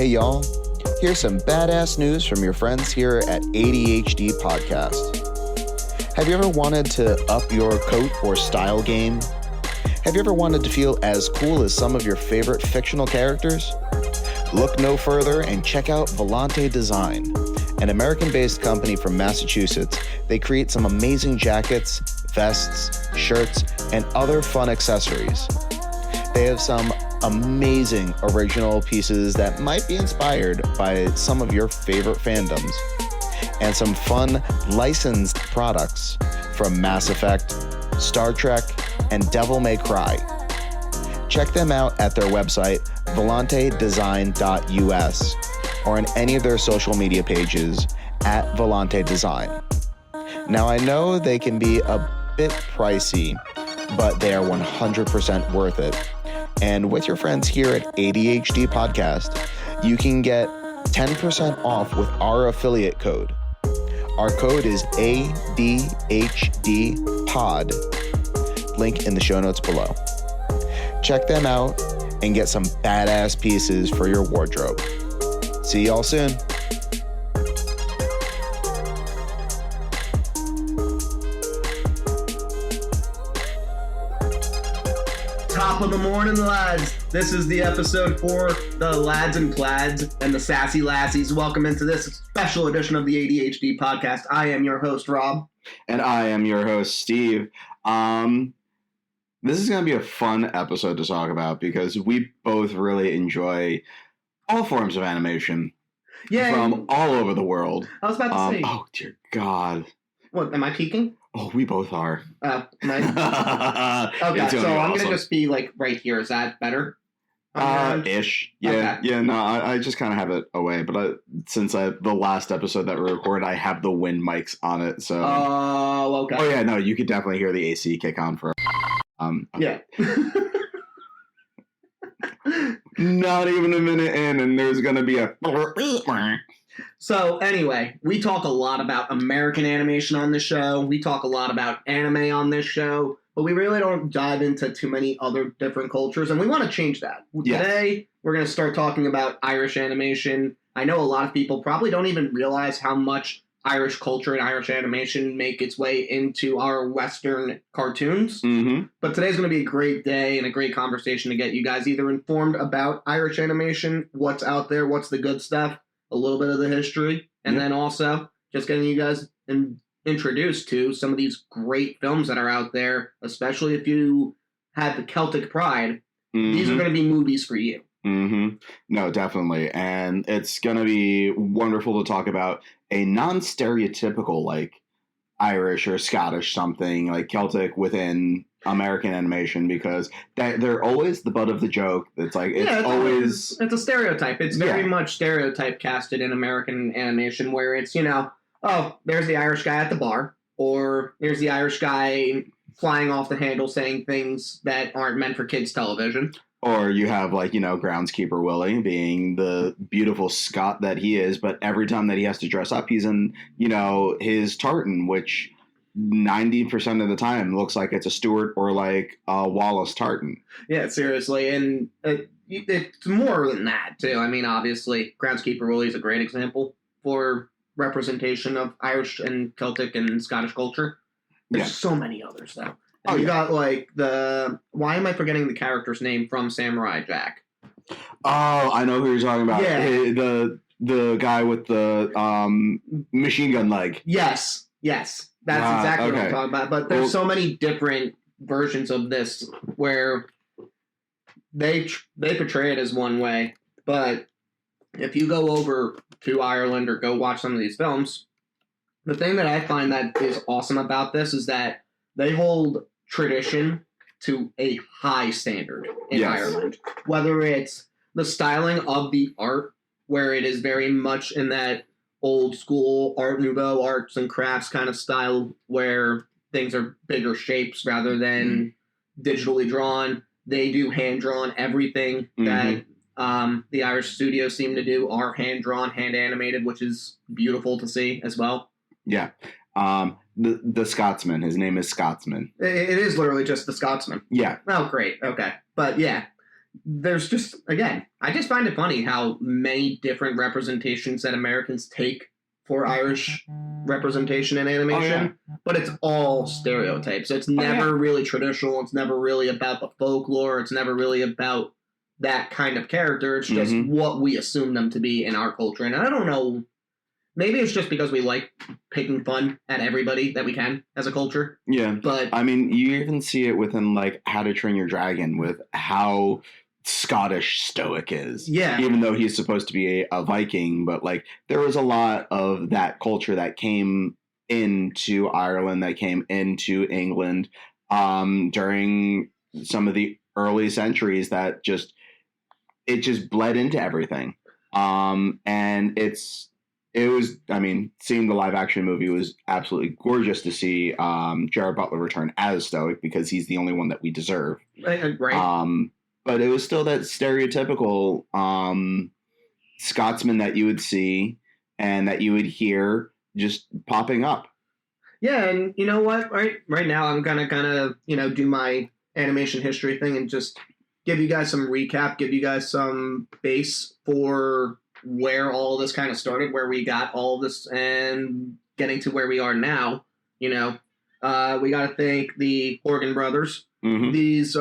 Hey y'all, here's some badass news from your friends here at ADHD Podcast. Have you ever wanted to up your coat or style game? Have you ever wanted to feel as cool as some of your favorite fictional characters? Look no further and check out Volante Design, an American-based company from Massachusetts. They create some amazing jackets, vests, shirts, and other fun accessories. They have some amazing original pieces that might be inspired by some of your favorite fandoms, and some fun licensed products from Mass Effect, Star Trek, and Devil May Cry. Check them out at their website, volantedesign.us, or on any of their social media pages at Volante Design. Now, I know they can be a bit pricey, but they are 100% worth it. And with your friends here at ADHD Podcast, you can get 10% off with our affiliate code. Our code is ADHDPOD. Link in the show notes below. Check them out and get some badass pieces for your wardrobe. See y'all soon. Top of the morning, lads. This is the episode for the lads and plaids and the sassy lassies. Welcome into this special edition of the ADHD Podcast. I am your host, Rob. And I am your host, Steve. This is going to be a fun episode to talk about because we both really enjoy all forms of animation from all over the world. I was about to say. Oh, dear God. What, am I peeking? Oh, we both are. Okay, so I'm going to just be like right here. Is that better? Ish. Yeah, okay. Yeah, no, I just kind of have it away. But since the last episode that we recorded, I have the wind mics on it. So. Oh, okay. Oh, yeah, no, you could definitely hear the AC kick on for. Okay. Yeah. Not even a minute in, and there's going to be a. So anyway, we talk a lot about American animation on this show. We talk a lot about anime on this show, but we really don't dive into too many other different cultures, and we want to change that. Yes. Today, we're going to start talking about Irish animation. I know a lot of people probably don't even realize how much Irish culture and Irish animation make its way into our Western cartoons. Mm-hmm. But today's going to be a great day and a great conversation to get you guys either informed about Irish animation, what's out there, what's the good stuff, a little bit of the history, and then also just getting you guys introduced to some of these great films that are out there, especially if you have the Celtic pride. Mm-hmm. These are going to be movies for you. Mm-hmm. No, definitely. And it's going to be wonderful to talk about a non-stereotypical, like, Irish or Scottish something, like Celtic within American animation, because they're always the butt of the joke. It's like, it's a stereotype. It's very much stereotype casted in American animation, where it's, oh, there's the Irish guy at the bar, or there's the Irish guy flying off the handle saying things that aren't meant for kids' television. Or you have, like, Groundskeeper Willie being the beautiful Scot that he is, but every time that he has to dress up, he's in, his tartan, which 90% of the time looks like it's a Stuart or, like, a Wallace tartan. Yeah, seriously. And it's more than that, too. I mean, obviously, Groundskeeper Willie is a great example for representation of Irish and Celtic and Scottish culture. There's so many others, though. And you got, like, why am I forgetting the character's name from Samurai Jack? Oh, I know who you're talking about. Yeah. The guy with the machine gun leg. Yes. That's exactly what I'm talking about. But there's so many different versions of this where they portray it as one way. But if you go over to Ireland or go watch some of these films, the thing that I find that is awesome about this is that they hold tradition to a high standard in Ireland. Whether it's the styling of the art, where it is very much in that old school Art Nouveau arts and crafts kind of style, where things are bigger shapes rather than digitally drawn. They do hand-drawn everything that the Irish studios seem to do are hand-drawn, hand-animated, which is beautiful to see as well. Yeah. The Scotsman. His name is Scotsman. It is literally just the Scotsman. Yeah. Oh, great. Okay. But yeah, there's just, again, I just find it funny how many different representations that Americans take for Irish representation in animation, but it's all stereotypes. It's never really traditional. It's never really about the folklore. It's never really about that kind of character. It's just what we assume them to be in our culture. And I don't know, maybe it's just because we like picking fun at everybody that we can as a culture. Yeah. But I mean, you even see it within like How to Train Your Dragon with how Scottish Stoic is. Yeah. Even though he's supposed to be a Viking, but like there was a lot of that culture that came into Ireland, that came into England during some of the early centuries that just bled into everything. And seeing the live action movie was absolutely gorgeous to see Gerard Butler return as Stoic because he's the only one that we deserve. Right. But it was still that stereotypical Scotsman that you would see and that you would hear just popping up. Yeah, and you know what? Right now I'm gonna kind of do my animation history thing and just give you guys some recap, give you guys some base for where all this kind of started, where we got all this, and getting to where we are now. We got to thank the Horgan brothers. Mm-hmm. These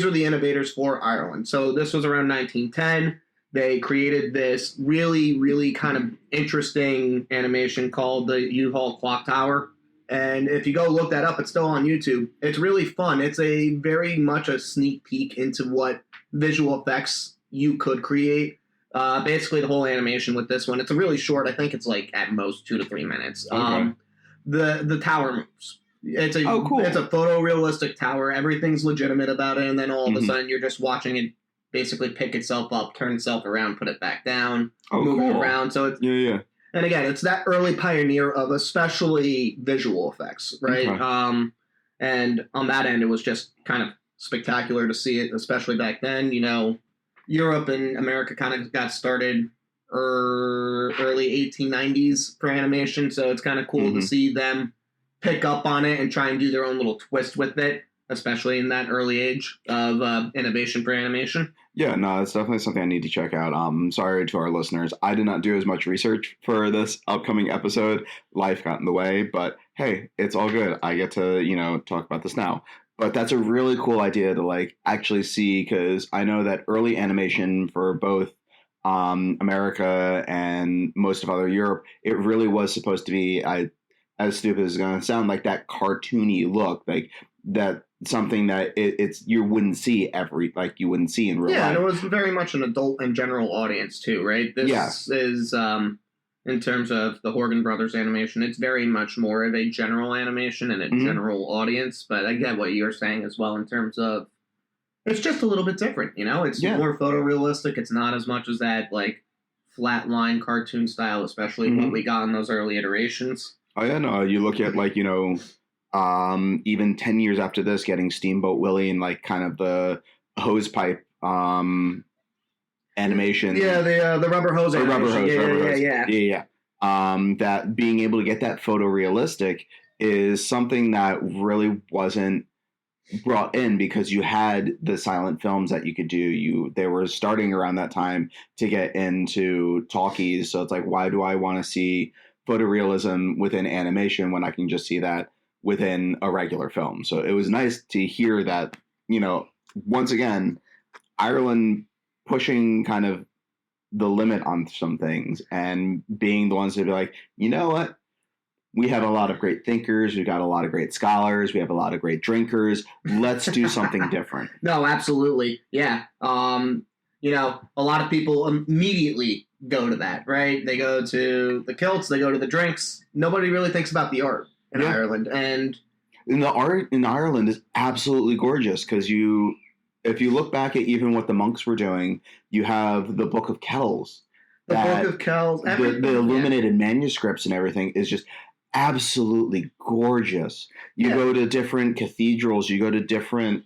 were the innovators for Ireland. So this was around 1910. They created this really, really kind of interesting animation called the U-Haul Clock Tower. And if you go look that up, it's still on YouTube. It's really fun. It's a very much a sneak peek into what visual effects you could create. Basically, the whole animation with this one, it's a really short. I think it's like at most 2 to 3 minutes. Okay. The tower moves. It's cool. It's a photorealistic tower. Everything's legitimate about it, and then all of a sudden you're just watching it basically pick itself up, turn itself around, put it back down, move it around. So it's And again, it's that early pioneer of especially visual effects, right? Okay. And on that end, it was just kind of spectacular to see it, especially back then. Europe and America kind of got started early 1890s for animation, so it's kind of cool to see them pick up on it and try and do their own little twist with it, especially in that early age of innovation for animation. Yeah, no, it's definitely something I need to check out. Sorry to our listeners. I did not do as much research for this upcoming episode. Life got in the way, but hey, it's all good. I get to, talk about this now. But that's a really cool idea to actually see, because I know that early animation for both America and most of other Europe, it really was supposed to be, as stupid as it's going to sound, like that cartoony look, like that something that it's you wouldn't see you wouldn't see in real life. Yeah, and it was very much an adult and general audience too, right? This is in terms of the Horgan Brothers animation, it's very much more of a general animation and a general audience. But I get what you're saying as well in terms of it's just a little bit different, It's more photorealistic. It's not as much as that flat line cartoon style, especially what we got in those early iterations. Oh yeah, no. You look at even 10 years after this, getting Steamboat Willie and kind of the hose pipe animation. Yeah, the rubber hose animation. Yeah. That being able to get that photorealistic is something that really wasn't brought in because you had the silent films that you could do. They were starting around that time to get into talkies. So it's why do I want to see photorealism within animation when I can just see that within a regular film? So it was nice to hear that, once again, Ireland pushing kind of the limit on some things and being the ones to be like, you know what? We have a lot of great thinkers. We've got a lot of great scholars. We have a lot of great drinkers. Let's do something different. No, absolutely. Yeah. A lot of people immediately go to that, right? They go to the kilts. They go to the drinks. Nobody really thinks about the art in Ireland. And the art in Ireland is absolutely gorgeous because if you look back at even what the monks were doing, you have the Book of Kells. The Book of Kells. The illuminated manuscripts and everything is just absolutely gorgeous. You go to different cathedrals. You go to different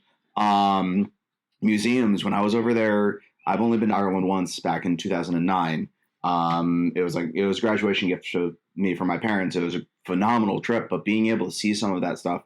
museums. When I was over there, I've only been to Ireland once back in 2009. It was a graduation gift to me from my parents. It was a phenomenal trip, but being able to see some of that stuff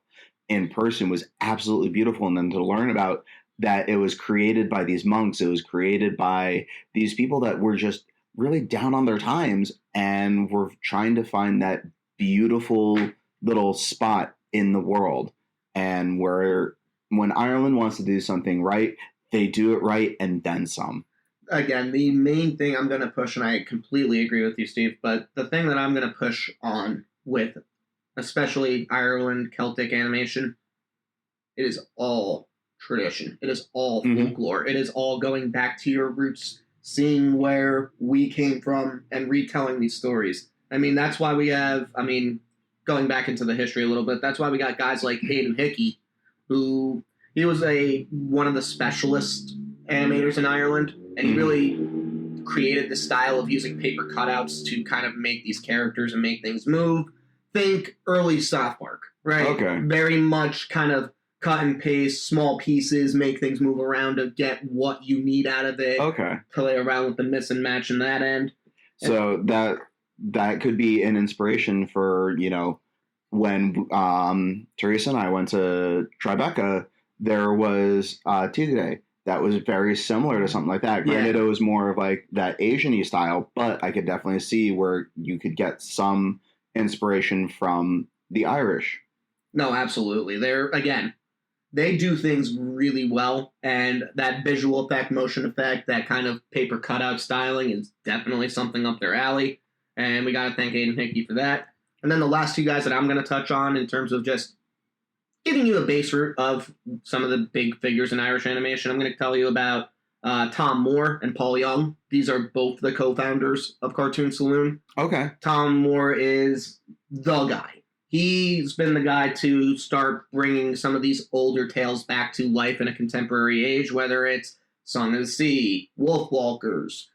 in person was absolutely beautiful. And then to learn about that it was created by these monks. It was created by these people that were just really down on their times and were trying to find that beautiful little spot in the world. And when Ireland wants to do something right, they do it right and then some. Again, the main thing I'm going to push, and I completely agree with you, Steve, but the thing that I'm going to push on with, especially Ireland Celtic animation, it is all tradition. It is all folklore. It is all going back to your roots, seeing where we came from and retelling these stories. I mean, that's why we have, going back into the history a little bit, that's why we got guys like Hayden Hickey, who he was one of the specialist animators in Ireland, and he really created the style of using paper cutouts to kind of make these characters and make things move. Think early South Park, right? Okay. Very much kind of cut and paste, small pieces, make things move around to get what you need out of it. Okay. Play around with the miss and match in that end. So that could be an inspiration for, when Teresa and I went to Tribeca, there was Tigre that was very similar to something like that. Granted, it was more of like that Asian-y style, but I could definitely see where you could get some inspiration from the Irish. No, absolutely. They do things really well, and that visual effect, motion effect, that kind of paper cutout styling is definitely something up their alley, and we got to thank Aiden Hickey for that. And then the last two guys that I'm going to touch on in terms of just giving you a base root of some of the big figures in Irish animation, I'm going to tell you about Tom Moore and Paul Young. These are both the co-founders of Cartoon Saloon. Okay. Tom Moore is the guy. He's been the guy to start bringing some of these older tales back to life in a contemporary age, whether it's Song of the Sea, Wolfwalkers.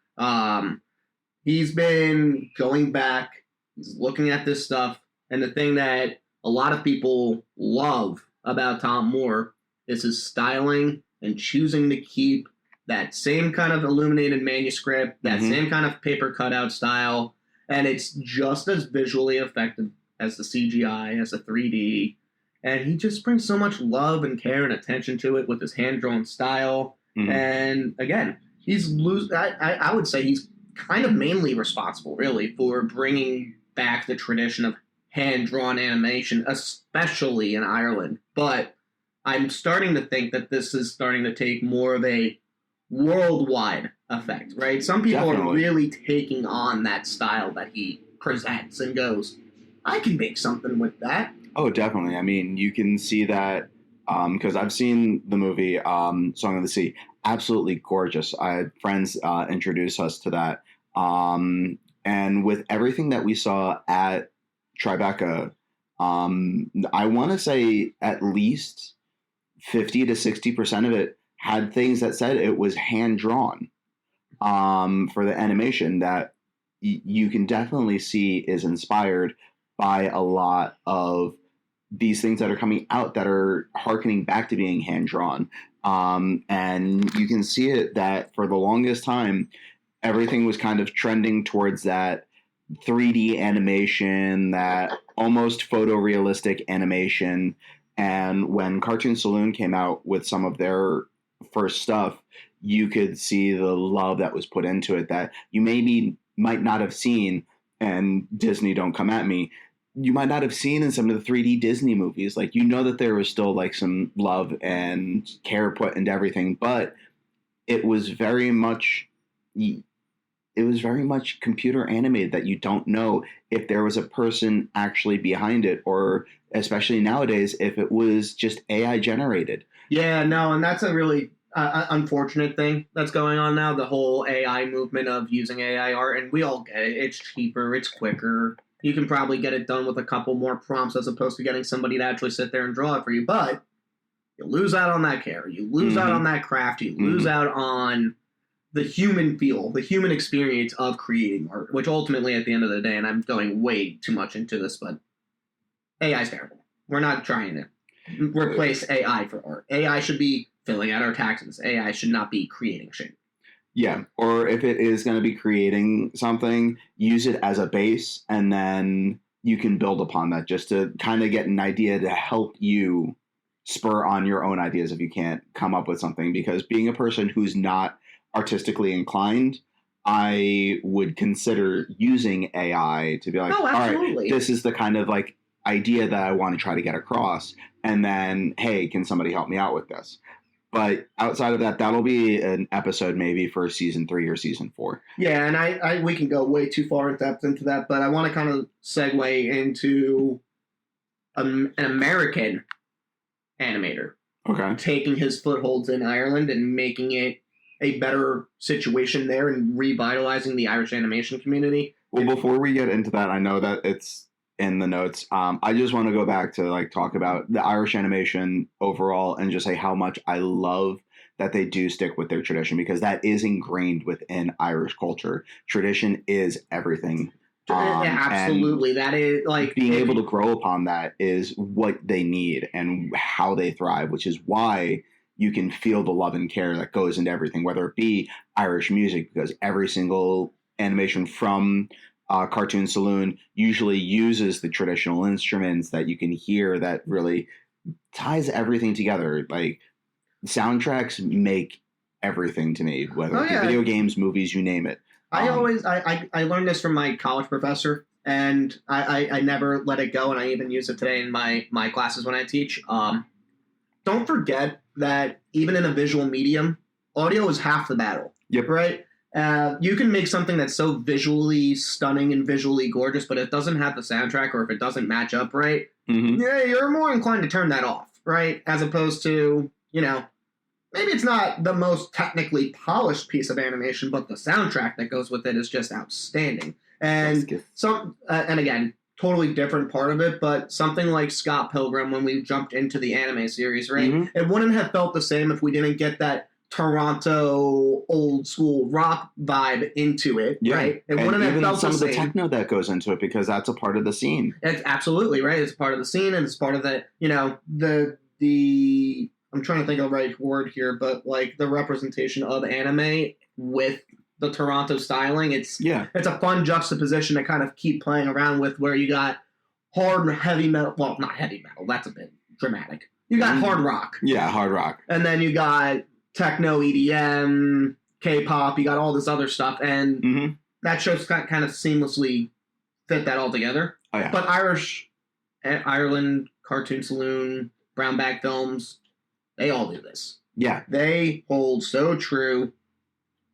He's been going back, he's looking at this stuff, and the thing that a lot of people love about Tom Moore is his styling and choosing to keep that same kind of illuminated manuscript, that same kind of paper cutout style, and it's just as visually effective as the CGI, as the 3D, and he just brings so much love and care and attention to it with his hand-drawn style, and again, I would say he's kind of mainly responsible, really, for bringing back the tradition of hand-drawn animation, especially in Ireland, but I'm starting to think that this is starting to take more of a worldwide effect, right? Some people are really taking on that style that he presents and goes, I can make something with that. Oh, definitely. I mean, you can see that because I've seen the movie Song of the Sea. Absolutely gorgeous. I had friends introduce us to that. And with everything that we saw at Tribeca, I want to say at least 50 to 60% of it had things that said it was hand-drawn for the animation that you can definitely see is inspired by a lot of these things that are coming out that are hearkening back to being hand-drawn. And you can see it that for the longest time, everything was kind of trending towards that 3D animation, that almost photorealistic animation. And when Cartoon Saloon came out with some of their first stuff, you could see the love that was put into it that you might not have seen, and Disney, don't come at me, you might not have seen in some of the 3D Disney movies. Like, that there was still like some love and care put into everything, but it was very much computer animated that you don't know if there was a person actually behind it, or especially nowadays, if it was just AI generated. Yeah, no, and that's a really unfortunate thing that's going on now, the whole AI movement of using AI art, and we all get it. It's cheaper, it's quicker. You can probably get it done with a couple more prompts as opposed to getting somebody to actually sit there and draw it for you, but you lose out on that care. You lose out on that craft. You lose out on the human feel, the human experience of creating art, which ultimately at the end of the day, and I'm going way too much into this, but AI is terrible. We're not trying to replace AI for art. AI should be filling out our taxes. AI should not be creating shit. Yeah, or if it is going to be creating something, use it as a base, and then you can build upon that just to kind of get an idea to help you spur on your own ideas if you can't come up with something. Because being a person who's not artistically inclined, I would consider using AI to be like, all right, this is the kind of like idea that I want to try to get across. And then, hey, can somebody help me out with this? But outside of that, that'll be an episode maybe for season 3 or season 4. Yeah, and we can go way too far in depth into that, but I want to kind of segue into an American animator. Okay. Taking his footholds in Ireland and making it a better situation there and revitalizing the Irish animation community. Well, before we get into that, I know that it's in the notes. I just want to go back to like talk about the Irish animation overall and just say how much I love that they do stick with their tradition, because that is ingrained within Irish culture. Tradition is everything. Absolutely. That is like being able to grow upon that is what they need and how they thrive, which is why you can feel the love and care that goes into everything, whether it be Irish music, because every single animation from Cartoon Saloon usually uses the traditional instruments that you can hear that really ties everything together. Like soundtracks make everything to me, whether it be video games, movies, you name it. I learned this from my college professor, and I never let it go, and I even use it today in my classes when I teach. Don't forget that even in a visual medium, audio is half the battle. Yep. Right? You can make something that's so visually stunning and visually gorgeous, but if it doesn't have the soundtrack or if it doesn't match up right, yeah, you're more inclined to turn that off, right? As opposed to, maybe it's not the most technically polished piece of animation, but the soundtrack that goes with it is just outstanding. And and again, totally different part of it, but something like Scott Pilgrim, when we jumped into the anime series, right? It wouldn't have felt the same if we didn't get that Toronto old school rock vibe into it, right? It wouldn't have felt some of the techno that goes into it, because that's a part of the scene. It's absolutely right. It's part of the scene, and it's part of the the I'm trying to think of the right word here, but like the representation of anime with the Toronto styling. It's a fun juxtaposition to kind of keep playing around with, where you got hard heavy metal. Well, not heavy metal. That's a bit dramatic. You got hard rock. Yeah, hard rock. And then you got techno, EDM, K-pop, you got all this other stuff, and that show's kind of seamlessly fit that all together. Oh, yeah. But Ireland, Cartoon Saloon, Brown Bag Films, they all do this. Yeah. They hold so true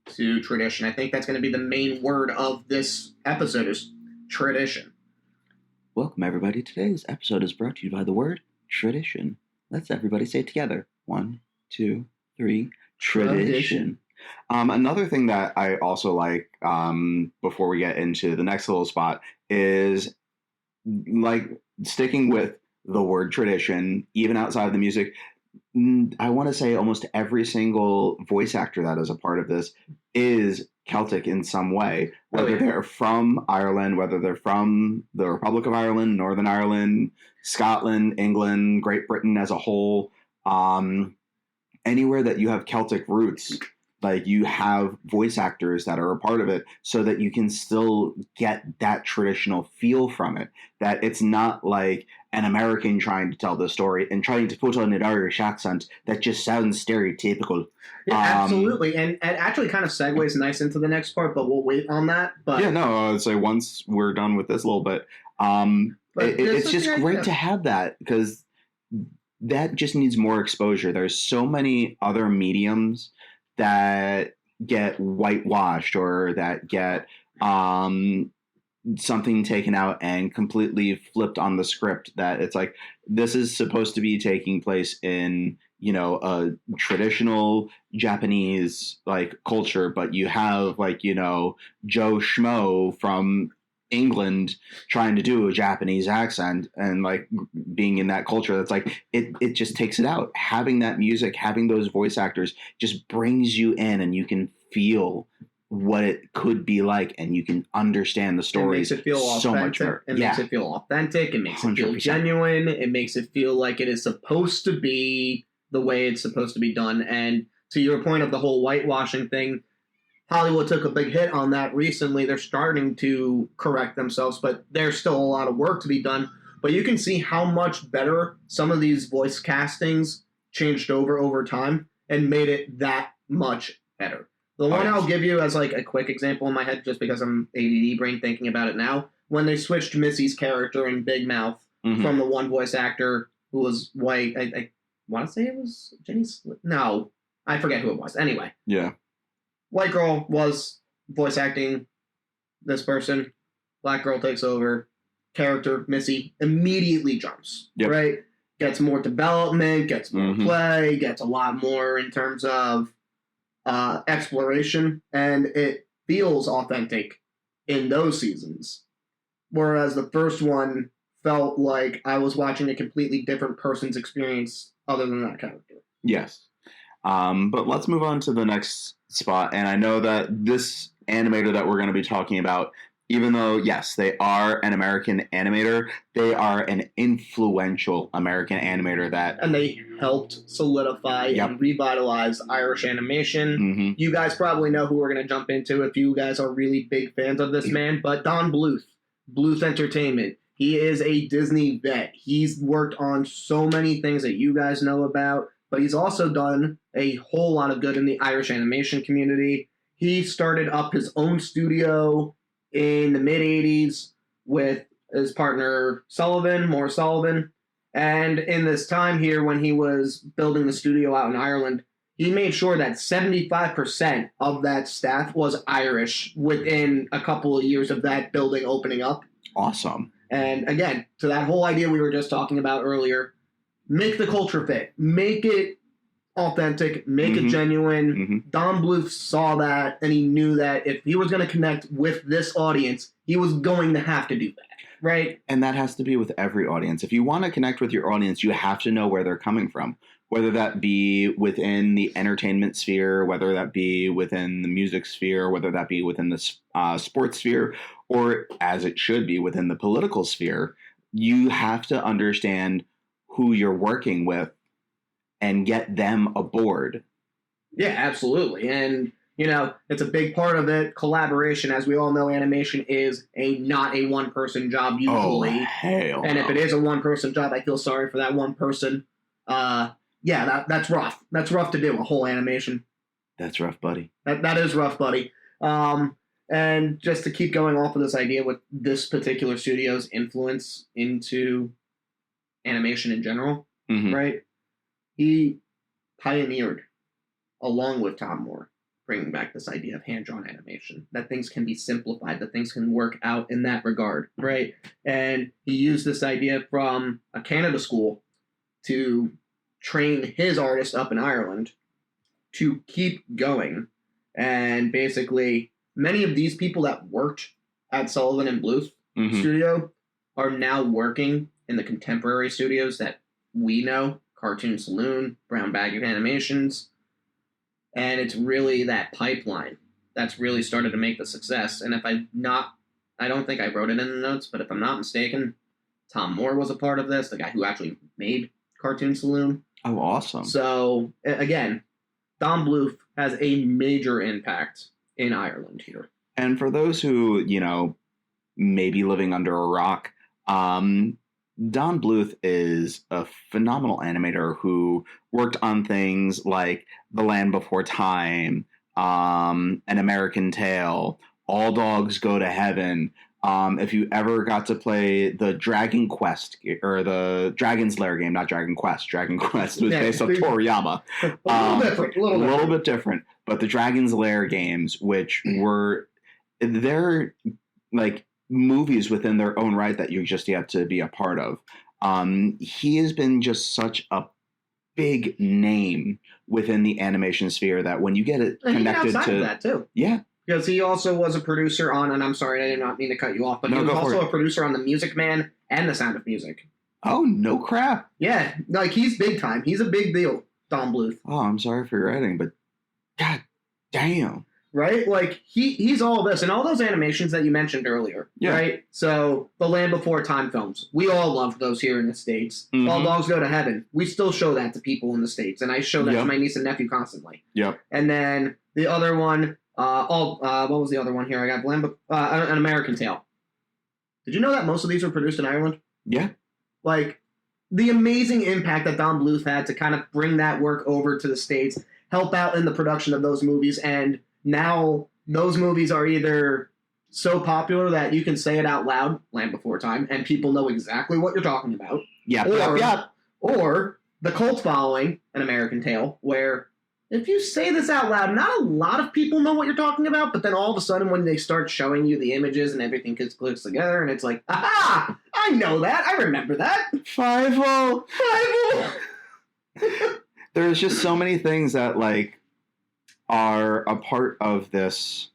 to tradition. I think that's going to be the main word of this episode is tradition. Welcome, everybody. Today's episode is brought to you by the word tradition. Let's everybody say it together. 1, 2, 3, tradition. Another thing that I also like, before we get into the next little spot, is like sticking with the word tradition, even outside of the music. I want to say almost every single voice actor that is a part of this is Celtic in some way, whether they're from Ireland, whether they're from the Republic of Ireland, Northern Ireland, Scotland, England, Great Britain as a whole. Anywhere that you have Celtic roots, like you have voice actors that are a part of it, so that you can still get that traditional feel from it. That it's not like an American trying to tell the story and trying to put on an Irish accent that just sounds stereotypical. Yeah, absolutely. And actually kind of segues nice into the next part, but we'll wait on that. But yeah, no, I'd say once we're done with this little bit, it's just great to have that, because that just needs more exposure. There's so many other mediums that get whitewashed or that get something taken out and completely flipped on the script, that it's like, this is supposed to be taking place in, a traditional Japanese like culture, but you have like, Joe Schmo from England trying to do a Japanese accent and like being in that culture. That's like, it just takes it out. Having that music, having those voice actors just brings you in, and you can feel what it could be like, and you can understand the story. It makes it feel so much better. It makes it feel authentic. It makes it feel genuine. It makes it feel like it is supposed to be the way it's supposed to be done. And to your point of the whole whitewashing thing, Hollywood took a big hit on that recently. They're starting to correct themselves, but there's still a lot of work to be done. but you can see how much better some of these voice castings changed over time and made it that much better. The one I'll give you as like a quick example in my head, just because I'm ADD brain thinking about it now, when they switched Missy's character in Big Mouth from the one voice actor who was white, I want to say it was Jenny. No, I forget who it was. Anyway, white girl was voice acting this person. Black girl takes over. Character Missy immediately jumps. Right, gets more development, gets more play, gets a lot more in terms of exploration, and it feels authentic in those seasons. Whereas the first one felt like I was watching a completely different person's experience other than that character. Yes. But let's move on to the next spot. And I know that this animator that we're going to be talking about, even though, yes, they are an American animator, they are an influential American animator and they helped solidify and revitalize Irish animation. You guys probably know who we're going to jump into if you guys are really big fans of this man, but Don Bluth, Bluth Entertainment. He is a Disney vet. He's worked on so many things that you guys know about, but he's also done a whole lot of good in the Irish animation community. He started up his own studio in the mid-'80s with his partner Maurice Sullivan. And in this time here, when he was building the studio out in Ireland, he made sure that 75% of that staff was Irish within a couple of years of that building opening up. Awesome. And again, to that whole idea we were just talking about earlier, make the culture fit. Make it authentic. Make it genuine. Don Bluth saw that, and he knew that if he was going to connect with this audience, he was going to have to do that. Right? And that has to be with every audience. If you want to connect with your audience, you have to know where they're coming from. Whether that be within the entertainment sphere, whether that be within the music sphere, whether that be within the sports sphere, or as it should be within the political sphere, you have to understand who you're working with and get them aboard. Yeah, absolutely. And, you know, it's a big part of it. Collaboration, as we all know, animation is not a one-person job usually. Oh, hell and no. if it is a one-person job, I feel sorry for that one person. That's rough. That's rough to do, a whole animation. That's rough, buddy. That is rough, buddy. And just to keep going off of this idea with this particular studio's influence into animation in general, right? He pioneered, along with Tom Moore, bringing back this idea of hand-drawn animation, that things can be simplified, that things can work out in that regard, right? And he used this idea from a Canada school to train his artists up in Ireland to keep going. And basically, many of these people that worked at Sullivan and Bluth studio are now working in the contemporary studios that we know, Cartoon Saloon, Brown Bag of Animations. And it's really that pipeline that's really started to make the success. And I don't think I wrote it in the notes, but if I'm not mistaken, Tom Moore was a part of this, the guy who actually made Cartoon Saloon. Oh, awesome. So, again, Don Bluth has a major impact in Ireland here. And for those who, you know, may be living under a rock, Don Bluth is a phenomenal animator who worked on things like The Land Before Time, An American Tale, All Dogs Go to Heaven. If you ever got to play the Dragon Quest, or the Dragon's Lair game, not Dragon Quest. Dragon Quest was based on Toriyama. A little bit different. But the Dragon's Lair games, which they're like movies within their own right that you just have to be a part of. He has been just such a big name within the animation sphere that when you get it connected to that too. Yeah. Because he also was a producer on, and I'm sorry, I did not mean to cut you off, but he was also a producer on The Music Man and The Sound of Music. Oh, no crap. Yeah, like he's big time. He's a big deal, Don Bluth. Oh, I'm sorry for your editing, but god damn. Right? Like, he's all of this. And all those animations that you mentioned earlier, right? So, the Land Before Time films. We all loved those here in the States. All Dogs Go to Heaven. We still show that to people in the States. And I show that to my niece and nephew constantly. Yep. And then the other one, what was the other one here? I got An American Tale. Did you know that most of these were produced in Ireland? Yeah. Like, the amazing impact that Don Bluth had to kind of bring that work over to the States, help out in the production of those movies, and now those movies are either so popular that you can say it out loud, Land Before Time, and people know exactly what you're talking about. Or the cult following, An American Tale, where if you say this out loud, not a lot of people know what you're talking about, but then all of a sudden when they start showing you the images and everything clicks together, and it's like, aha! I know that! I remember that! 5-0! 5-0! There's just so many things that, like, are a part of this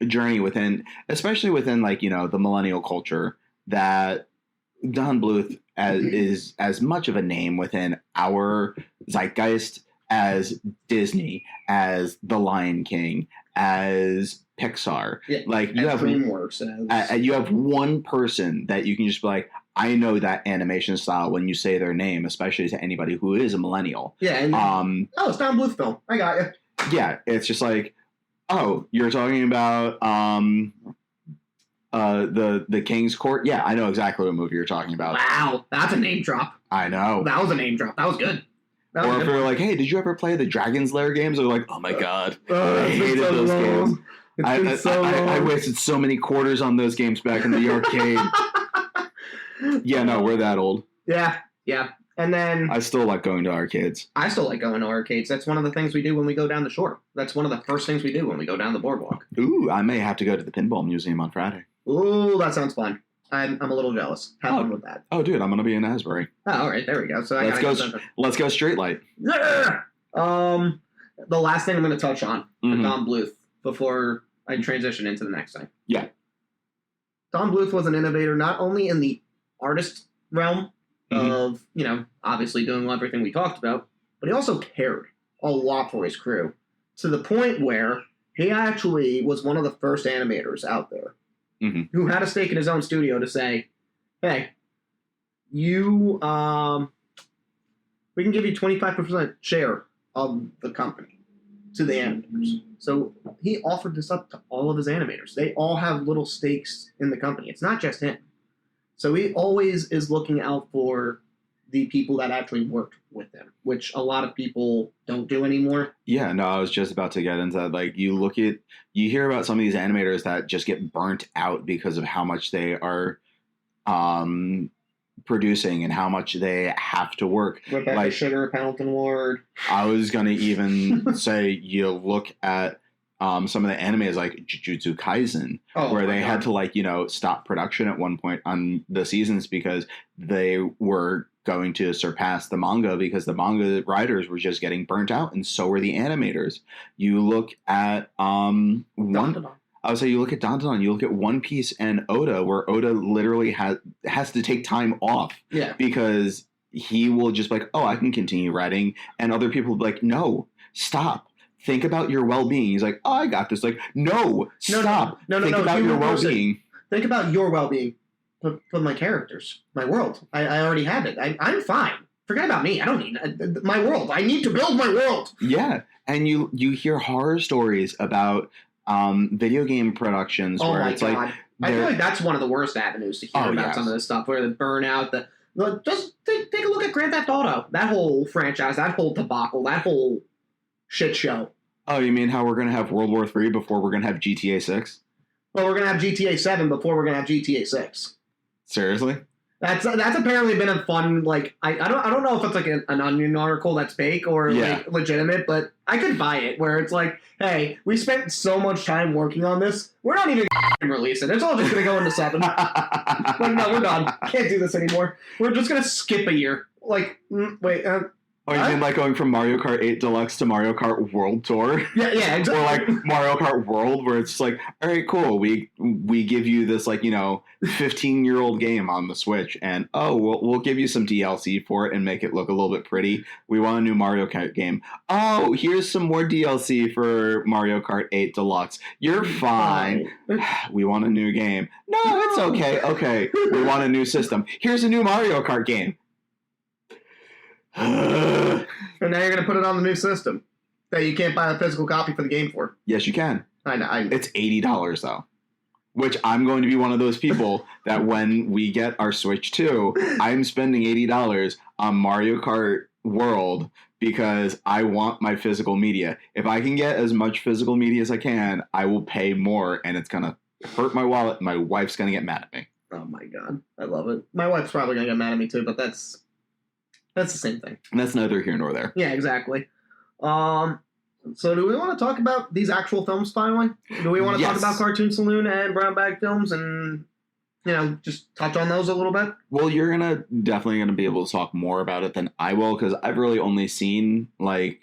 journey within, especially within, like, you know, the millennial culture, that Don Bluth is as much of a name within our zeitgeist as Disney, as The Lion King, as Pixar. Yeah, like you have DreamWorks. You have one person that you can just be like, I know that animation style when you say their name, especially to anybody who is a millennial. Yeah. And, it's Don Bluth film. I got you. Yeah, it's just like, oh, you're talking about the King's Court? Yeah, I know exactly what movie you're talking about. Wow, that's a name drop. I know. That was a name drop. That was good. Or if they're like, hey, did you ever play the Dragon's Lair games? They're like, oh my god, I hated those games. I wasted so many quarters on those games back in the arcade. Yeah, no, we're that old. Yeah. And then I still like going to arcades. I still like going to arcades. That's one of the things we do when we go down the shore. That's one of the first things we do when we go down the boardwalk. Ooh, I may have to go to the Pinball Museum on Friday. Ooh, that sounds fun. I'm a little jealous. Have fun with that. Oh, dude, I'm gonna be in Asbury. Oh, all right, there we go. So let's go straight light. Yeah. The last thing I'm going to touch on for Don Bluth before I transition into the next thing. Yeah. Don Bluth was an innovator not only in the artist realm of, you know, obviously doing everything we talked about, but he also cared a lot for his crew to the point where he actually was one of the first animators out there who had a stake in his own studio to say, hey, you, we can give you 25% share of the company to the animators. So he offered this up to all of his animators. They all have little stakes in the company. It's not just him. So he always is looking out for the people that actually worked with him, which a lot of people don't do anymore. Yeah, no, I was just about to get into that. Like, you hear about some of these animators that just get burnt out because of how much they are producing and how much they have to work. Rebecca Sugar, Pendleton Ward. I was going to even say you look at some of the animes like Jujutsu Kaisen, where they had to, like, you know, stop production at one point on the seasons because they were going to surpass the manga because the manga writers were just getting burnt out, and so were the animators. You look at you look at Dandadan, you look at One Piece and Oda, where Oda literally has to take time off because he will just be like, oh, I can continue writing, and other people will be like, no, stop. Think about your well-being. He's like, oh, I got this. Like, no, stop. Think about your well-being. Think about your well-being. For my characters, my world. I already have it. I'm fine. Forget about me. I don't need my world. I need to build my world. Yeah, and you hear horror stories about video game productions where it's God. Like I feel like that's one of the worst avenues to hear about some of this stuff, where the burnout, just take a look at Grand Theft Auto. That whole franchise, that whole debacle, that whole shit show. Oh, you mean how we're going to have World War III before we're going to have GTA 6? Well, we're going to have GTA 7 before we're going to have GTA 6. Seriously? That's apparently been a fun, like, I don't know if it's like an Onion article that's fake or like legitimate, but I could buy it, where it's like, hey, we spent so much time working on this, we're not even going to release it. It's all just going to go into 7. Like, no, we're done. Can't do this anymore. We're just going to skip a year. Like, wait, oh, you mean like going from Mario Kart 8 Deluxe to Mario Kart World Tour? Yeah, exactly. Or like Mario Kart World, where it's like, all right, cool. We give you this, like, you know, 15-year-old game on the Switch, and we'll give you some DLC for it and make it look a little bit pretty. We want a new Mario Kart game. Oh, here's some more DLC for Mario Kart 8 Deluxe. You're fine. We want a new game. No, it's okay. Okay, we want a new system. Here's a new Mario Kart game. And now you're going to put it on the new system that you can't buy a physical copy for the game for. Yes, you can. I know. It's $80 though. Which I'm going to be one of those people that when we get our Switch 2, I'm spending $80 on Mario Kart World because I want my physical media. If I can get as much physical media as I can, I will pay more, and it's going to hurt my wallet. My wife's going to get mad at me. Oh my God. I love it. My wife's probably going to get mad at me too, but that's the same thing. And that's neither here nor there. Yeah, exactly. So do we want to talk about these actual films finally? Do we want to talk about Cartoon Saloon and Brown Bag Films and, just touch on those a little bit? Well, you're definitely going to be able to talk more about it than I will, because I've really only seen, like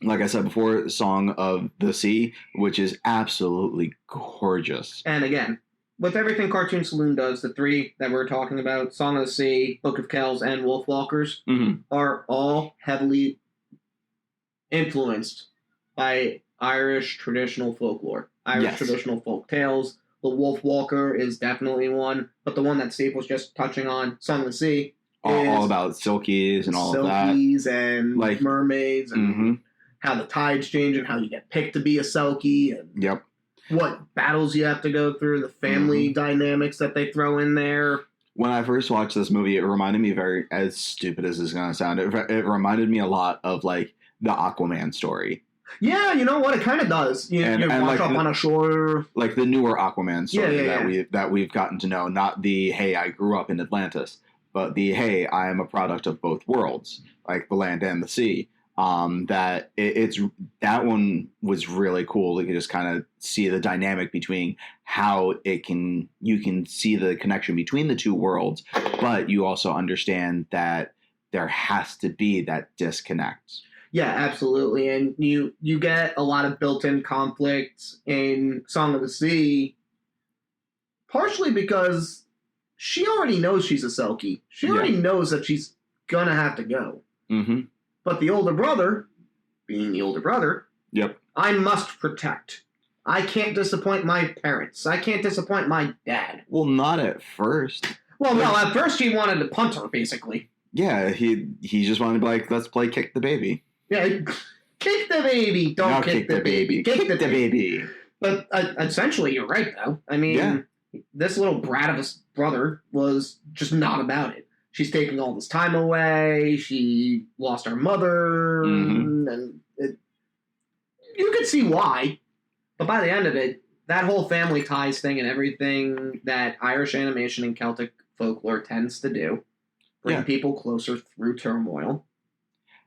I said before, Song of the Sea, which is absolutely gorgeous. And again, with everything Cartoon Saloon does, the three that we're talking about, Song of the Sea, Book of Kells, and Wolfwalkers, are all heavily influenced by Irish traditional folklore, traditional folk tales. The Wolfwalker is definitely one, but the one that Steve was just touching on, Song of the Sea, all about silkies and all of that. Silkies and mermaids and how the tides change and how you get picked to be a selkie and what battles you have to go through, the family dynamics that they throw in there. When I first watched this movie, it reminded me as stupid as it's going to sound, it reminded me a lot of, like, the Aquaman story. Yeah, you know what? It kind of does. You wash up on a shore. Like the newer Aquaman story that we've gotten to know. Not the, hey, I grew up in Atlantis, but the, hey, I am a product of both worlds, like the land and the sea. That one was really cool. You could just kind of see the dynamic between how you can see the connection between the two worlds, but you also understand that there has to be that disconnect. Yeah, absolutely. And you get a lot of built-in conflict in Song of the Sea, partially because she already knows she's a Selkie. She already knows that she's going to have to go. Mm-hmm. But the older brother, being the older brother, I must protect. I can't disappoint my parents. I can't disappoint my dad. Well, not at first. Well, no, at first he wanted to punt her, basically. Yeah, he just wanted to be like, let's play kick the baby. Yeah, kick the baby. Don't kick the baby. Kick the baby. But essentially, you're right, though. I mean, this little brat of a brother was just not about it. She's taking all this time away. She lost her mother. And you could see why. But by the end of it, that whole family ties thing and everything that Irish animation and Celtic folklore tends to do, bring people closer through turmoil.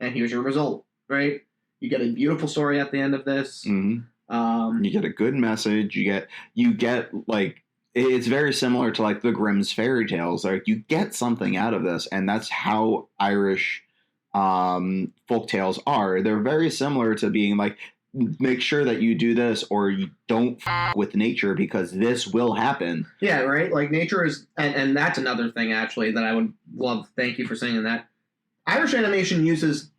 And here's your result. Right? You get a beautiful story at the end of this. You get a good message. You get like, it's very similar to like the Grimm's fairy tales. Like you get something out of this, and that's how Irish folk tales are. They're very similar to being like, make sure that you do this or you don't with nature because this will happen. Yeah, right? Like nature is, and that's another thing actually that I would love. Thank you for saying that. Irish animation uses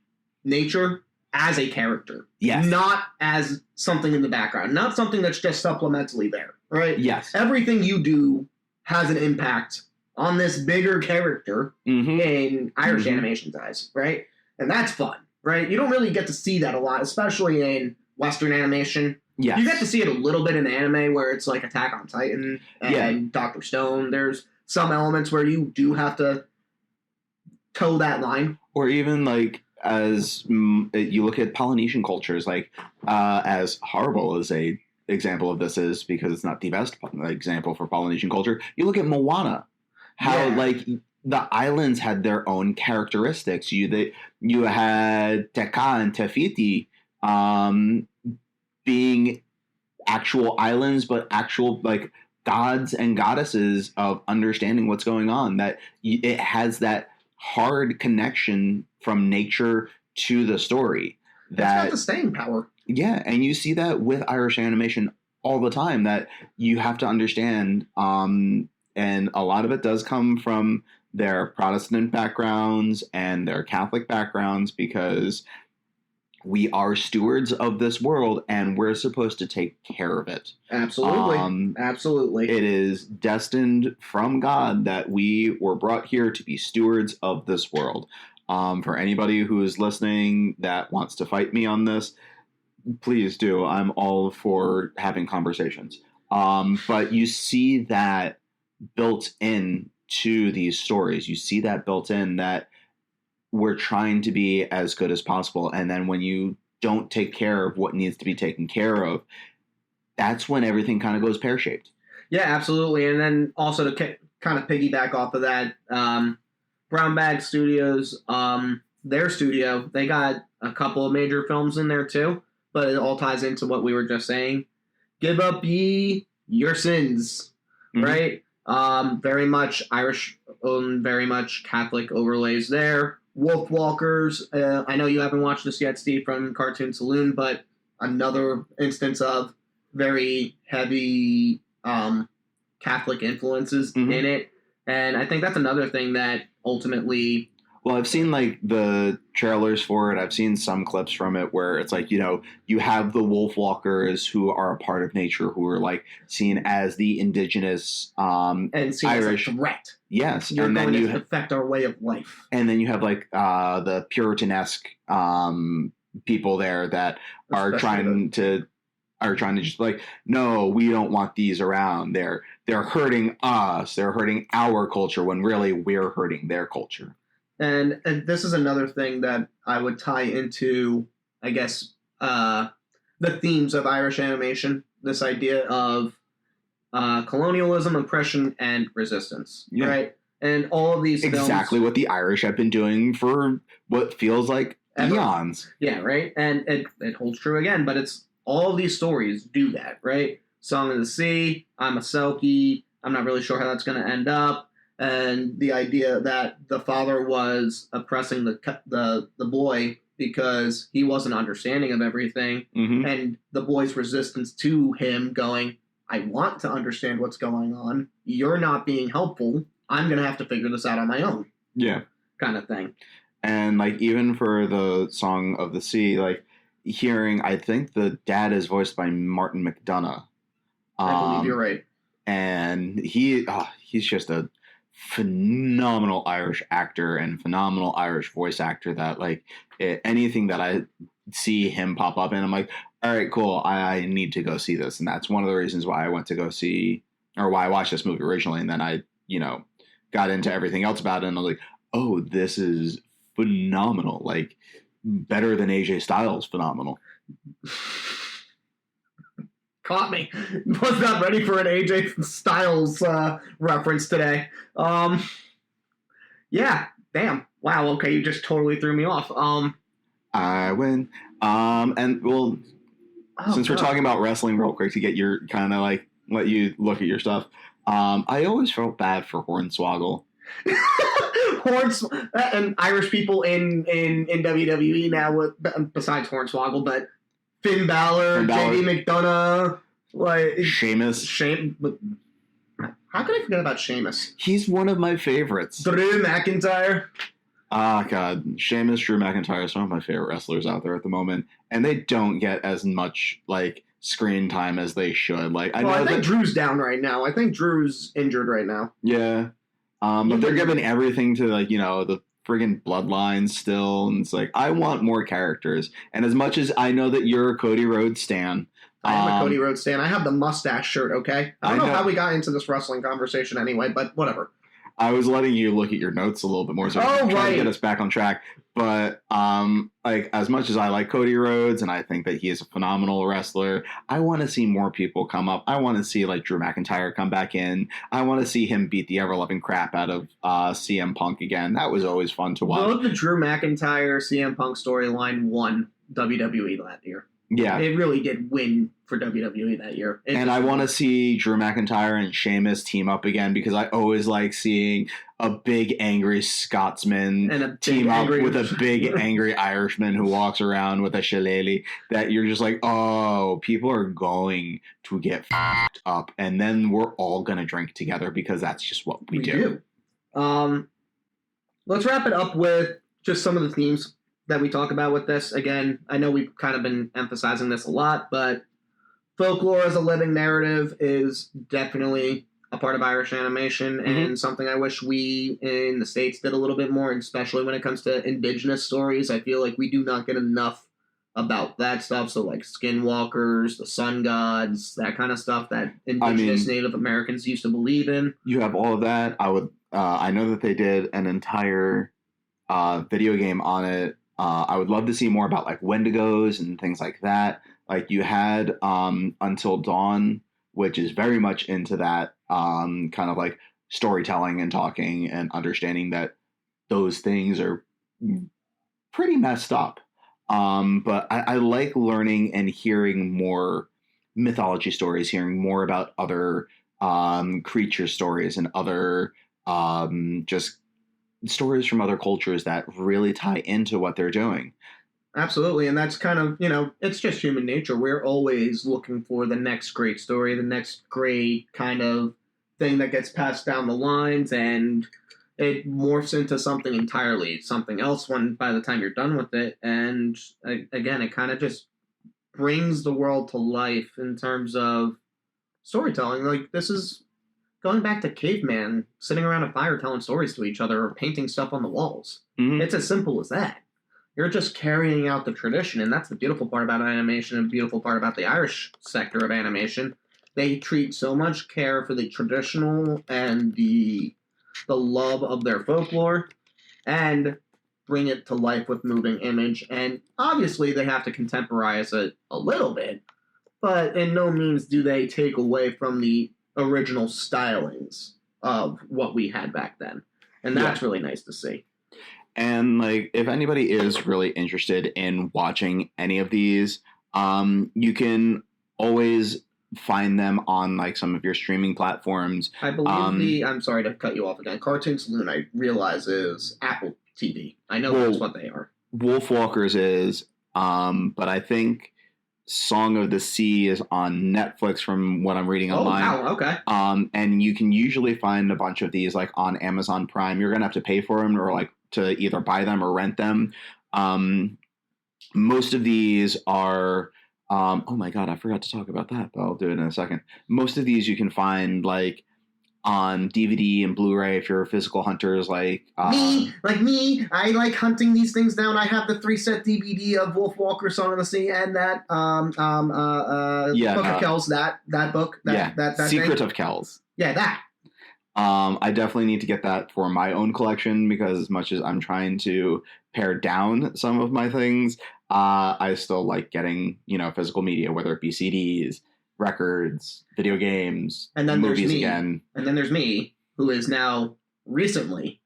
nature as a character. Yes. Not as something in the background. Not something that's just supplementally there. Right? Yes. Everything you do has an impact on this bigger character in Irish animation's eyes. Right? And that's fun. Right? You don't really get to see that a lot, especially in Western animation. Yes. You get to see it a little bit in anime where it's like Attack on Titan and Dr. Stone. There's some elements where you do have to toe that line. Or even like as you look at Polynesian cultures, like as horrible as a example of this is, because it's not the best example for Polynesian culture, you look at Moana, how like the islands had their own characteristics. You had Teka and Tefiti being actual islands, but actual like gods and goddesses of understanding what's going on. That it has that hard connection from nature to the story. That's got the staying power. Yeah, and you see that with Irish animation all the time, that you have to understand, and a lot of it does come from their Protestant backgrounds and their Catholic backgrounds, because we are stewards of this world and we're supposed to take care of it. Absolutely. Absolutely. It is destined from God that we were brought here to be stewards of this world. For anybody who is listening that wants to fight me on this, please do. I'm all for having conversations. But you see that built in to these stories. You see that built in that we're trying to be as good as possible. And then when you don't take care of what needs to be taken care of, that's when everything kind of goes pear-shaped. Yeah, absolutely. And then also to kind of piggyback off of that, Brown Bag Studios, their studio, they got a couple of major films in there too, but it all ties into what we were just saying. Give up ye your sins, right? Very much Irish, very much Catholic overlays there. Wolfwalkers, I know you haven't watched this yet, Steve, from Cartoon Saloon, but another instance of very heavy Catholic influences in it. And I think that's another thing that ultimately... Well, I've seen like the trailers for it. I've seen some clips from it where it's like, you know, you have the Wolfwalkers who are a part of nature, who are like seen as the indigenous and seen Irish as a threat. Yes, You're and going then to affect our way of life. And then you have like the Puritanesque people there that are trying to just like, no, we don't want these around. They're hurting us. They're hurting our culture when really we're hurting their culture. And this is another thing that I would tie into, I guess, the themes of Irish animation. This idea of colonialism, oppression, and resistance, right? And all of these films... Exactly what the Irish have been doing for what feels like eons. Yeah, right? And it holds true again, but it's all of these stories do that, right? Song of the Sea, I'm a Selkie, I'm not really sure how that's going to end up. And the idea that the father was oppressing the boy because he wasn't understanding of everything, and the boy's resistance to him going, I want to understand what's going on. You're not being helpful. I'm going to have to figure this out on my own. Yeah. Kind of thing. And like even for the Song of the Sea, like hearing, I think the dad is voiced by Martin McDonagh. I believe you're right. And he's just a phenomenal Irish actor and phenomenal Irish voice actor that like anything that I see him pop up in, I'm like, all right, cool. I need to go see this. And that's one of the reasons why I went to go see, or why I watched this movie originally. And then I, got into everything else about it. And I was like, oh, this is phenomenal. Like better than AJ Styles phenomenal. Caught me. Was not ready for an AJ Styles reference today. Yeah, damn. Wow, okay, you just totally threw me off. I win. And well, since we're talking about wrestling real quick to get your kind of like let you look at your stuff, I always felt bad for Hornswoggle. And Irish people in WWE now, besides Hornswoggle, but Finn Balor, JD McDonough, like Sheamus. How could I forget about Sheamus? He's one of my favorites. Drew McIntyre. Ah, God. Sheamus, Drew McIntyre are some of my favorite wrestlers out there at the moment. And they don't get as much, like, screen time as they should. Like, I think Drew's down right now. I think Drew's injured right now. Yeah. But they're giving everything to, like, the friggin' bloodlines still. And it's like, I want more characters. And as much as I know that you're a Cody Rhodes stan. I am a Cody Rhodes stan. I have the mustache shirt, okay? I don't know how we got into this wrestling conversation anyway, but whatever. I was letting you look at your notes a little bit more so trying to get us back on track. But like as much as I like Cody Rhodes and I think that he is a phenomenal wrestler, I want to see more people come up. I want to see like Drew McIntyre come back in. I want to see him beat the ever-loving crap out of CM Punk again. That was always fun to watch. Both the Drew McIntyre CM Punk storyline won WWE that year. Yeah. It really did win for WWE that year. And I want to see Drew McIntyre and Sheamus team up again because I always like seeing a big angry Scotsman and team up with a big angry Irishman who walks around with a shillelagh that you're just like, oh, people are going to get f***ed up and then we're all going to drink together because that's just what we do. Let's wrap it up with just some of the themes that we talk about with this. Again, I know we've kind of been emphasizing this a lot, but folklore as a living narrative is definitely a part of Irish animation and something I wish we in the States did a little bit more, especially when it comes to indigenous stories. I feel like we do not get enough about that stuff. So like skinwalkers, the sun gods, that kind of stuff that indigenous Native Americans used to believe in. You have all of that. I know that they did an entire video game on it. I would love to see more about like Wendigos and things like that. Like you had Until Dawn, which is very much into that kind of like storytelling and talking and understanding that those things are pretty messed up. But I like learning and hearing more mythology stories, hearing more about other creature stories and other just stories from other cultures that really tie into what they're doing. Absolutely. And that's kind of, it's just human nature. We're always looking for the next great story, the next great kind of thing that gets passed down the lines, and it morphs into something else by the time you're done with it. And again, it kind of just brings the world to life in terms of storytelling. Like, this is going back to caveman, sitting around a fire telling stories to each other or painting stuff on the walls. Mm-hmm. It's as simple as that. You're just carrying out the tradition, and that's the beautiful part about animation and the beautiful part about the Irish sector of animation. They treat so much care for the traditional and the love of their folklore and bring it to life with moving image. And obviously they have to contemporize it a little bit, but in no means do they take away from the original stylings of what we had back then. And that's really nice to see. And like, if anybody is really interested in watching any of these, you can always find them on like some of your streaming platforms. I believe I'm sorry to cut you off again. Cartoon Saloon, I realize, is Apple TV. I know that's what they are. Wolfwalkers is, but I think Song of the Sea is on Netflix from what I'm reading online. Oh, wow, okay. And you can usually find a bunch of these like on Amazon Prime. You're going to have to pay for them or like to either buy them or rent them. Most of these are, oh my God, I forgot to talk about that, but I'll do it in a second. Most of these you can find like on DVD and Blu-ray if you're physical hunters like me. I like hunting these things down. I have the 3-set DVD of Wolfwalkers, Song of the Sea, and that Book of Kells, that book. That Secret of Kells. Yeah, that. I definitely need to get that for my own collection because as much as I'm trying to pare down some of my things, I still like getting, physical media, whether it be CDs, records, video games, and then movies there's me. again. And then there's me, who is now recently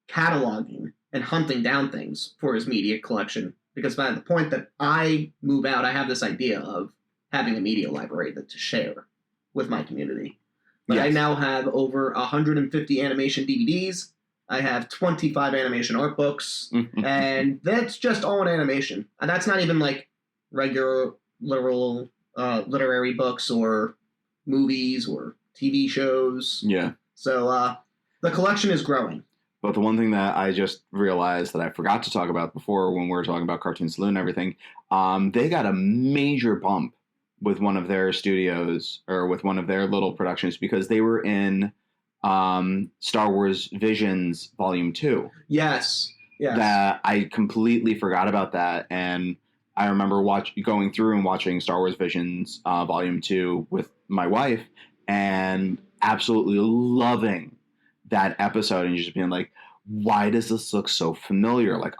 cataloging and hunting down things for his media collection. Because by the point that I move out, I have this idea of having a media library to share with my community. But yes. I now have over 150 animation DVDs. I have 25 animation art books. And that's just all in animation. And that's not even like regular literary books or movies or TV shows. Yeah. So the collection is growing. But the one thing that I just realized that I forgot to talk about before when we were talking about Cartoon Saloon and everything, they got a major bump with one of their studios or with one of their little productions because they were in Star Wars Visions Volume 2. Yes. That I completely forgot about that. And I remember going through and watching Star Wars Visions Volume 2 with my wife and absolutely loving that episode and just being like, why does this look so familiar? Like,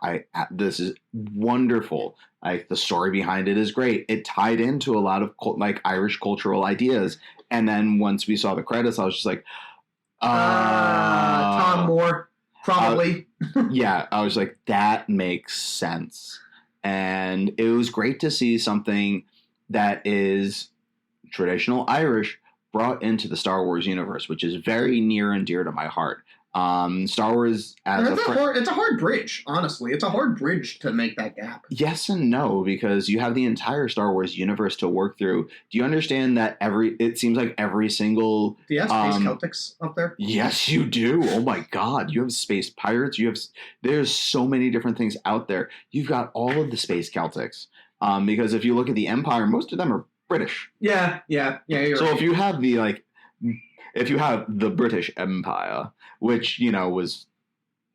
this is wonderful. Like, the story behind it is great. It tied into a lot of like Irish cultural ideas. And then once we saw the credits, I was just like, Tom Moore, probably. Yeah, I was like, that makes sense. And it was great to see something that is traditional Irish brought into the Star Wars universe, which is very near and dear to my heart. Star Wars it's a hard bridge, honestly. It's a hard bridge to make that gap. Yes and no, because you have the entire Star Wars universe to work through. Do you understand that it seems like every single... Do you have space Celtics up there? Yes, you do. Oh my God. You have space pirates. There's so many different things out there. You've got all of the space Celtics. Because if you look at the Empire, most of them are British. Yeah. You're so right. If you have the British Empire, which, was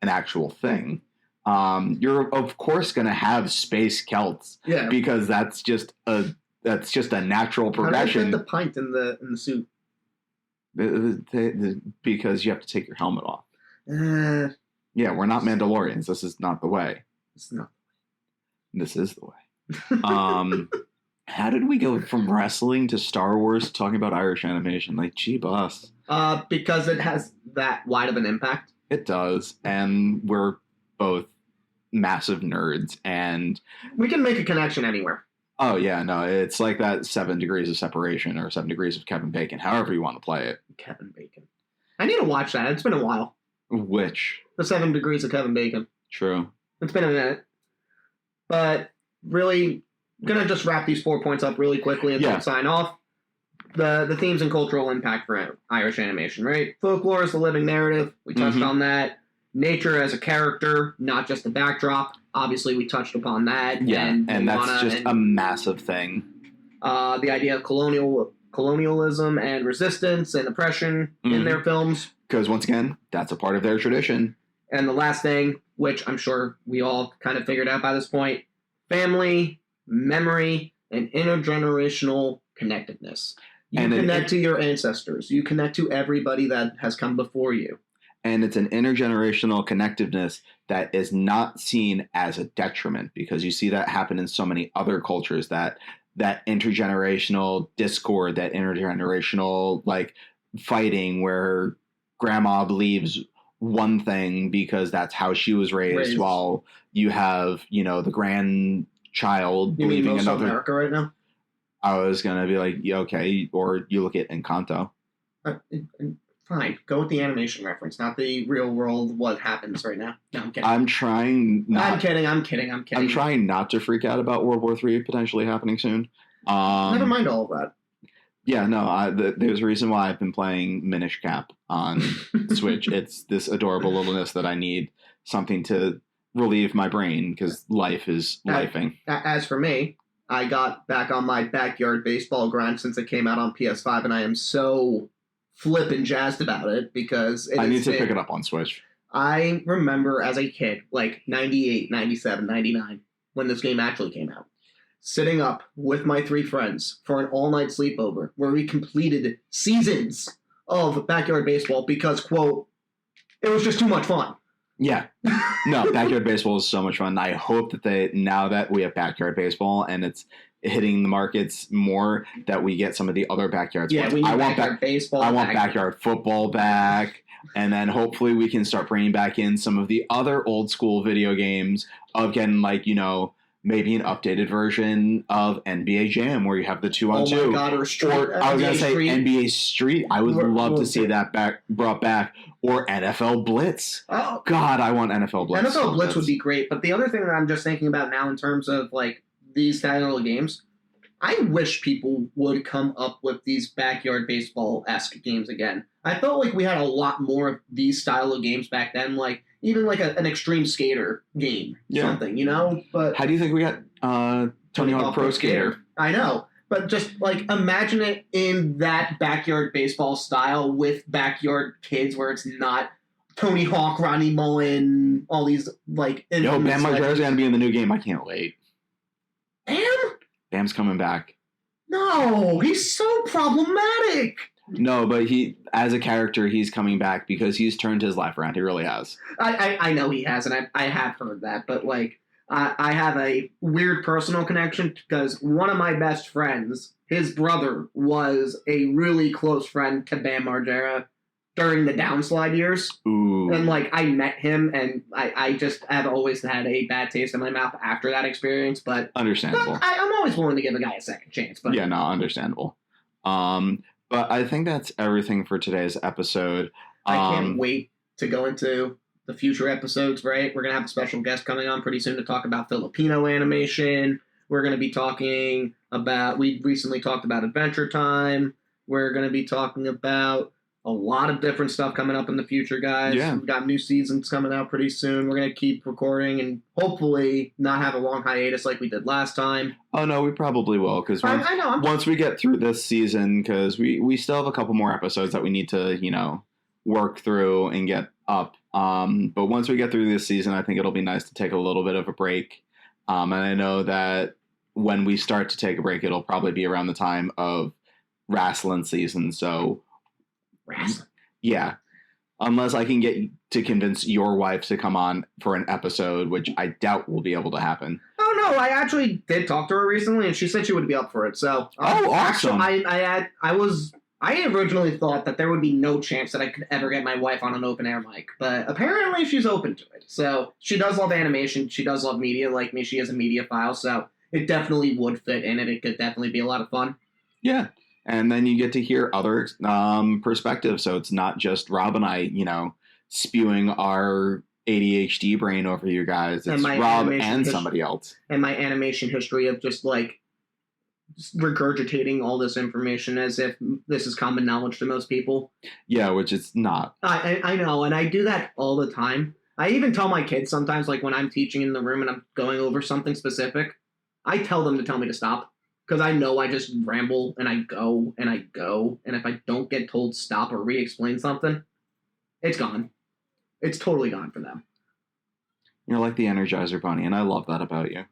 an actual thing, you're of course going to have space Celts. Yeah. Because that's just a natural progression. How do you fit the pint in the suit? Because you have to take your helmet off. Yeah, we're not Mandalorians. This is not the way. It's not. This is the way. How did we go from wrestling to Star Wars talking about Irish animation? Like, gee, boss. Because it has that wide of an impact. It does, and we're both massive nerds, and we can make a connection anywhere. Oh, yeah, no, it's like that 7 Degrees of Separation or 7 Degrees of Kevin Bacon, however you want to play it. Kevin Bacon. I need to watch that. It's been a while. Which? The 7 Degrees of Kevin Bacon. True. It's been a minute. But really, going to just wrap these 4 points up really quickly and then sign off. The themes and cultural impact for Irish animation, right? Folklore is the living narrative. We touched on that. Nature as a character, not just a backdrop. Obviously, we touched upon that. Yeah, and that's just a massive thing. The idea of colonialism and resistance and oppression in their films. Because, once again, that's a part of their tradition. And the last thing, which I'm sure we all kind of figured out by this point, family, memory, and intergenerational connectedness. You connect to your ancestors. You connect to everybody that has come before you. And it's an intergenerational connectiveness that is not seen as a detriment, because you see that happen in so many other cultures, that intergenerational discord, that intergenerational like fighting where grandma believes one thing because that's how she was raised. While you have, the grandchild believing another. America right now? I was going to be like, yeah, okay, or you look at Encanto. Fine. Go with the animation reference, not the real world what happens right now. No, I'm kidding. I'm trying not... I'm kidding. I'm trying not to freak out about World War III potentially happening soon. Never mind all of that. Yeah, no, there's a reason why I've been playing Minish Cap on Switch. It's this adorable littleness that I need something to relieve my brain, because life is lifing. As for me, I got back on my backyard baseball grind since it came out on PS5, and I am so flippin' jazzed about it because I need to pick it up on Switch. I remember as a kid, like 98, 97, 99, when this game actually came out, sitting up with my 3 friends for an all-night sleepover where we completed seasons of backyard baseball because, quote, it was just too much fun. Yeah. No, backyard baseball is so much fun. I hope that now that we have backyard baseball and it's hitting the markets more, that we get some of the other backyard sports. Yeah, we need backyard baseball. I want backyard football back. And then hopefully we can start bringing back in some of the other old school video games of getting maybe an updated version of NBA Jam where you have the 2-on-2. Oh my God, or I was going to say NBA Street. I would love to see that brought back. Or NFL Blitz. Oh God, I want NFL Blitz. NFL Blitz would be great. But the other thing that I'm just thinking about now in terms of these style of games, I wish people would come up with these backyard baseball-esque games again. I felt like we had a lot more of these style of games back then, even an extreme skater game, something, But how do you think we got Tony Hawk Pro Skater? I know, but just imagine it in that backyard baseball style with backyard kids, where it's not Tony Hawk, Ronnie Mullen, all these Bam Margera's gonna be in the new game. I can't wait. Bam's coming back. No, he's so problematic. No, but as a character, he's coming back because he's turned his life around. He really has. I know he has, and I have heard that, but I have a weird personal connection because one of my best friends, his brother, was a really close friend to Bam Margera during the downslide years. Ooh. And I met him, and I just have always had a bad taste in my mouth after that experience. But understandable. I'm always willing to give a guy a second chance. But yeah, no, understandable. But I think that's everything for today's episode. I can't wait to go into the future episodes, right? We're going to have a special guest coming on pretty soon to talk about Filipino animation. We're going to be talking about, we recently talked about Adventure Time. We're going to be talking about a lot of different stuff coming up in the future, guys. Yeah. We've got new seasons coming out pretty soon. We're going to keep recording and hopefully not have a long hiatus like we did last time. Oh, no, we probably will. Because once we get through this season, because we still have a couple more episodes that we need to, work through and get up. But once we get through this season, I think it'll be nice to take a little bit of a break. And I know that when we start to take a break, it'll probably be around the time of wrestling season. So, yeah, unless I can get to convince your wife to come on for an episode, which I doubt will be able to happen. Oh no, I actually did talk to her recently, and she said she would be up for it. So, awesome! I originally thought that there would be no chance that I could ever get my wife on an open air mic, but apparently she's open to it. So she does love animation. She does love media like me. She has a media file, so it definitely would fit in it. It could definitely be a lot of fun. Yeah. And then you get to hear other perspectives. So it's not just Rob and I, spewing our ADHD brain over you guys. It's Rob and somebody else. And my animation history of just regurgitating all this information as if this is common knowledge to most people. Yeah, which it's not. I know, and I do that all the time. I even tell my kids sometimes, like when I'm teaching in the room and I'm going over something specific, I tell them to tell me to stop. Because I know I just ramble and I go and I go. And if I don't get told stop or re-explain something, it's gone. It's totally gone for them. You're like the Energizer Bunny, and I love that about you.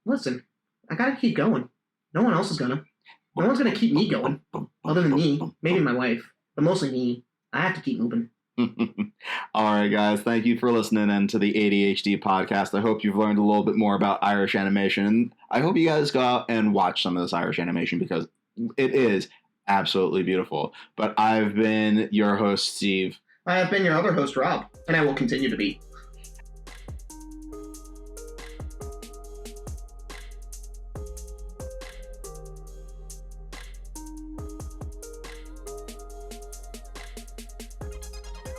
Listen, I gotta keep going. No one else is gonna. No one's gonna keep me going. Other than me. Maybe my wife. But mostly me. I have to keep moving. All right, guys. Thank you for listening in to the ADHD podcast. I hope you've learned a little bit more about Irish animation. And I hope you guys go out and watch some of this Irish animation because it is absolutely beautiful. But I've been your host, Steve. I have been your other host, Rob. And I will continue to be.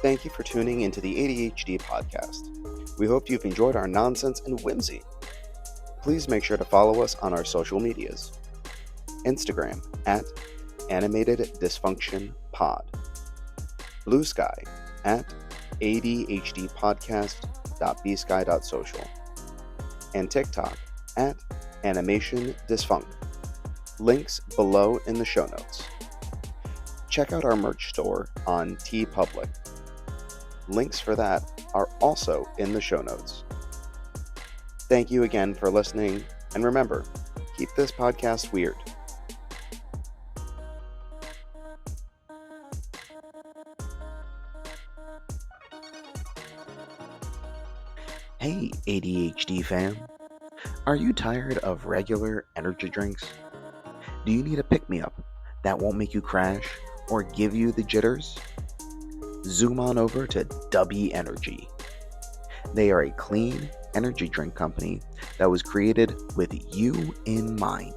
Thank you for tuning into the ADHD podcast. We hope you've enjoyed our nonsense and whimsy. Please make sure to follow us on our social medias. Instagram at animateddysfunctionpod. Bluesky at adhdpodcast.bsky.social. And TikTok at animateddysfunc. Links below in the show notes. Check out our merch store on TeePublic. Links for that are also in the show notes. Thank you again for listening, and remember, keep this podcast weird. Hey, ADHD fam. Are you tired of regular energy drinks? Do you need a pick-me-up that won't make you crash or give you the jitters? Zoom on over to W Energy. They are a clean energy drink company that was created with you in mind.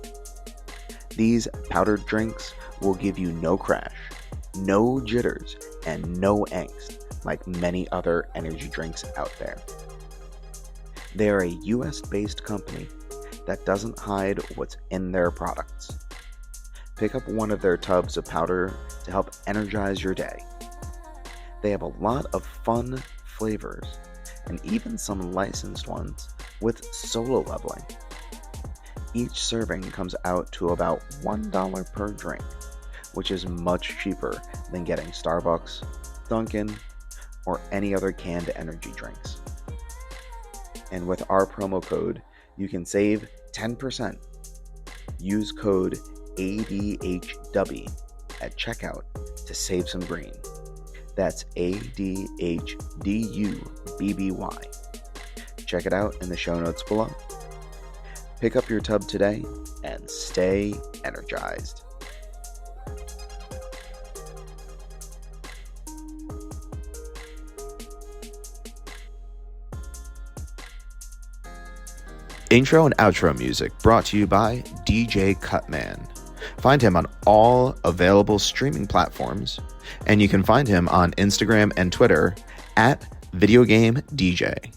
These powdered drinks will give you no crash, no jitters, and no angst like many other energy drinks out there. They are a US-based company that doesn't hide what's in their products. Pick up one of their tubs of powder to help energize your day. They have a lot of fun flavors, and even some licensed ones with solo leveling. Each serving comes out to about $1 per drink, which is much cheaper than getting Starbucks, Dunkin', or any other canned energy drinks. And with our promo code, you can save 10%. Use code ADHW at checkout to save some green. That's ADHDUBBY. Check it out in the show notes below. Pick up your tub today and stay energized. Intro and outro music brought to you by DJ Cutman. Find him on all available streaming platforms, and you can find him on Instagram and Twitter at VideoGameDJ.